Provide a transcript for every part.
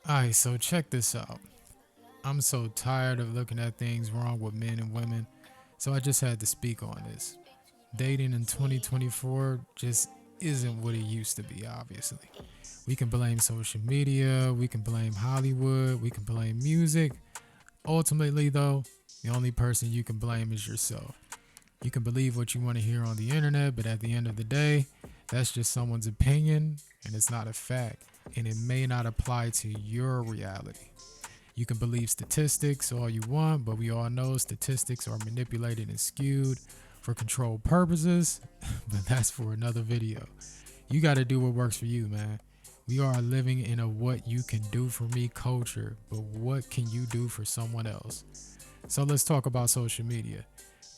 Alright, so check this out. I'm so tired of looking at things wrong with men and women, so I just had to speak on this. Dating in 2024 just isn't what it used to be, obviously. We can blame social media, we can blame Hollywood, we can blame music. Ultimately, though, the only person you can blame is yourself. You can believe what you want to hear on the internet, but at the end of the day, that's just someone's opinion and it's not a fact, and it may not apply to your reality. You can believe statistics all you want, but we all know statistics are manipulated and skewed for control purposes, but that's for another video. You got to do what works for you, man. We are living in a what you can do for me culture, but what can you do for someone else? So let's talk about social media.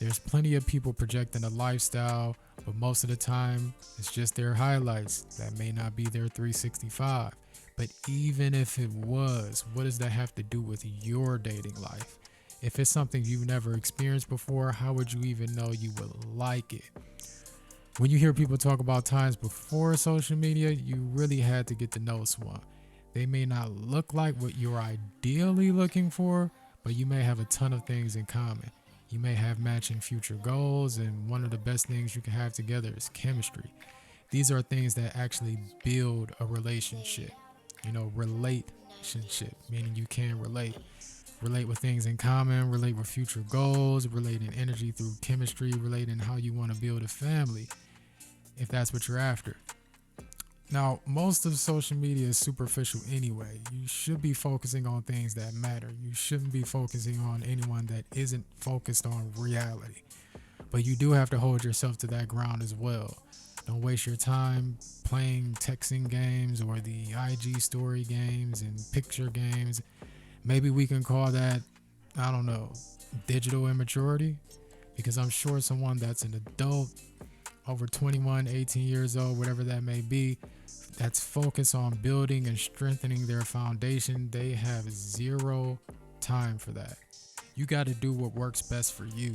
There's plenty of people projecting a lifestyle, but most of the time it's just their highlights. That may not be their 365. But even if it was, what does that have to do with your dating life? If it's something you've never experienced before, how would you even know you would like it? When you hear people talk about times before social media, you really had to get to know someone. They may not look like what you're ideally looking for, but you may have a ton of things in common. You may have matching future goals, and one of the best things you can have together is chemistry. These are things that actually build a relationship. Relationship, meaning you can relate with things in common, relate with future goals, relate in energy through chemistry, relate in how you want to build a family, if that's what you're after. Now, most of social media is superficial anyway. You should be focusing on things that matter. You shouldn't be focusing on anyone that isn't focused on reality. But you do have to hold yourself to that ground as well. Don't waste your time playing texting games or the IG story games and picture games. Maybe we can call that, I don't know, digital immaturity. Because I'm sure someone that's an adult, over 21, 18 years old, whatever that may be, that's focused on building and strengthening their foundation, they have zero time for that. You got to do what works best for you.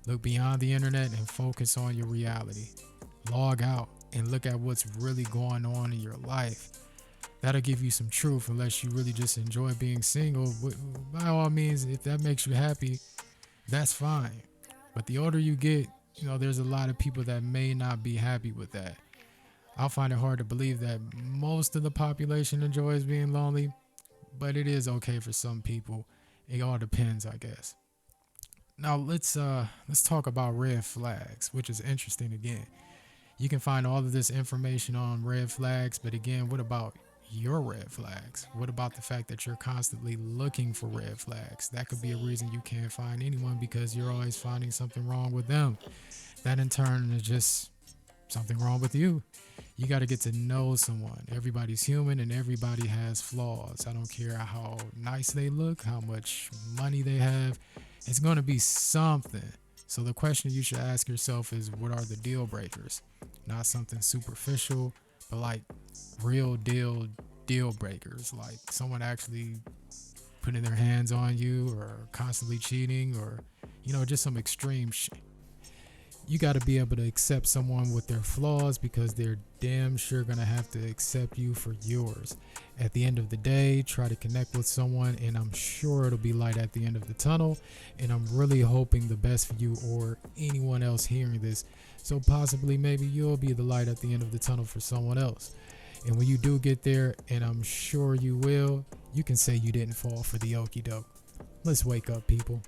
Look beyond the internet and focus on your reality. Log out and look at what's really going on in your life. That'll give you some truth, unless you really just enjoy being single. By all means, if that makes you happy, that's fine. But the older you get, there's a lot of people that may not be happy with that. I'll find it hard to believe that most of the population enjoys being lonely, but it is okay for some people. It all depends, I guess. Now let's talk about red flags, which is interesting again. You can find all of this information on red flags, but again, what about your red flags? What about the fact that you're constantly looking for red flags? That could be a reason you can't find anyone, because you're always finding something wrong with them. That in turn is just something wrong with you. You got to get to know someone. Everybody's human and everybody has flaws. I don't care how nice they look, how much money they have. It's going to be something. So the question you should ask yourself is, what are the deal breakers? Not something superficial, but like real deal breakers, like someone actually putting their hands on you or constantly cheating, or just some extreme shit. You got to be able to accept someone with their flaws, because they're damn sure gonna have to accept you for yours. At the end of the day, try to connect with someone, and I'm sure it'll be light at the end of the tunnel. And I'm really hoping the best for you or anyone else hearing this. So possibly maybe you'll be the light at the end of the tunnel for someone else. And when you do get there, and I'm sure you will, you can say you didn't fall for the okie doke. Let's wake up, people.